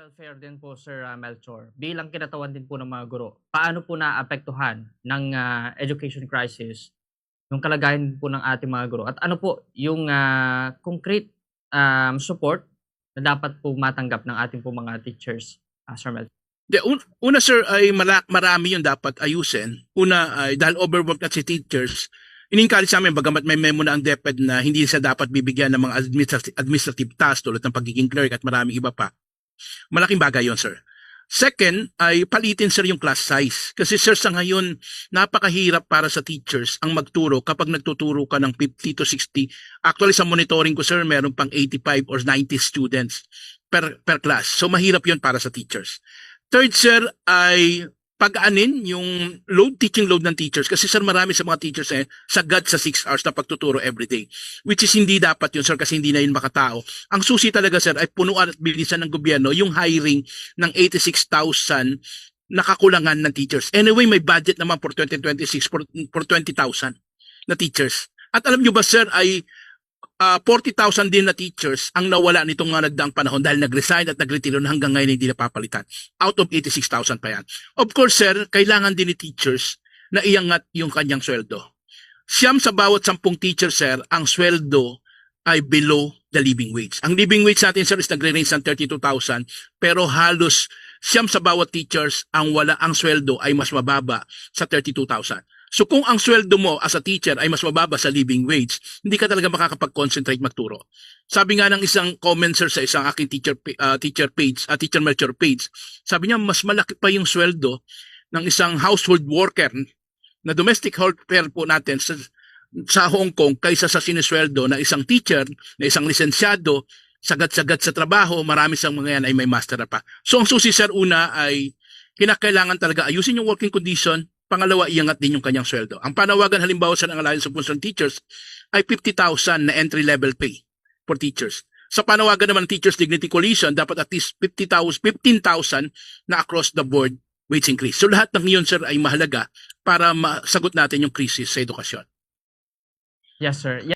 welfare din po, Sir Melchor. Bilang kinatawan din po ng mga guro, paano po naapektuhan ng education crisis yung kalagayan po ng ating mga guro? At ano po yung concrete support na dapat po matanggap ng ating po mga teachers, Sir Melchor? Una sir ay marami yung dapat ayusin. Una ay dahil overworked na si teachers, in-encourage namin bagamat may memo na ang DepEd na hindi siya dapat bibigyan ng mga administrative tasks tulad ng pagiging clerk at maraming iba pa. Malaking bagay yon sir. Second ay palitin sir yung class size. Kasi sir sa ngayon napakahirap para sa teachers ang magturo kapag nagtuturo ka ng 50 to 60. Actually sa monitoring ko sir meron pang 85 or 90 students per class. So mahirap yon para sa teachers. Third, sir, ay pag-anin yung teaching load ng teachers. Kasi sir, marami sa mga teachers sagad sa 6 hours na pagtuturo everyday. Which is hindi dapat yun, sir, kasi hindi na yun makatao. Ang susi talaga, sir, ay punuan at bilisan ng gobyerno yung hiring ng 86,000 nakakulangan ng teachers. Anyway, may budget naman for 2026 for 20,000 na teachers. At alam nyo ba, sir, ay 40,000 din na teachers ang nawala nitong mga nagdaang panahon dahil nag-resign at nag-retiro na hanggang ngayon hindi napapalitan. Out of 86,000 pa yan. Of course, sir, kailangan din ni teachers na iangat yung kanyang sweldo. Siyam sa bawat 10 teacher, sir, ang sweldo ay below the living wage. Ang living wage natin, sir, is nagre-range ng 32,000 pero halos siyam sa bawat teachers ang sweldo ay mas mababa sa 32,000. So kung ang sweldo mo as a teacher ay mas mababa sa living wage, hindi ka talaga makakapag-concentrate magturo. Sabi nga ng isang commenter sa isang aking teacher Melchor page, sabi niya mas malaki pa yung sweldo ng isang household worker na domestic helper po natin sa Hong Kong kaysa sa sinisweldo na isang teacher, na isang lisensyado, sagad-sagad sa trabaho, marami sa mga yan ay may master pa. So ang susi sir una ay kinakailangan talaga ayusin yung working condition. Pangalawa, iangat din yung kanyang sweldo. Ang panawagan halimbawa sa Alliance of Concerned Teachers ay 50,000 na entry-level pay for teachers. Sa panawagan naman ng Teachers Dignity Coalition, dapat at least 15,000 na across the board wage increase. So lahat ng iyon, sir, ay mahalaga para masagot natin yung krisis sa edukasyon. Yes, sir.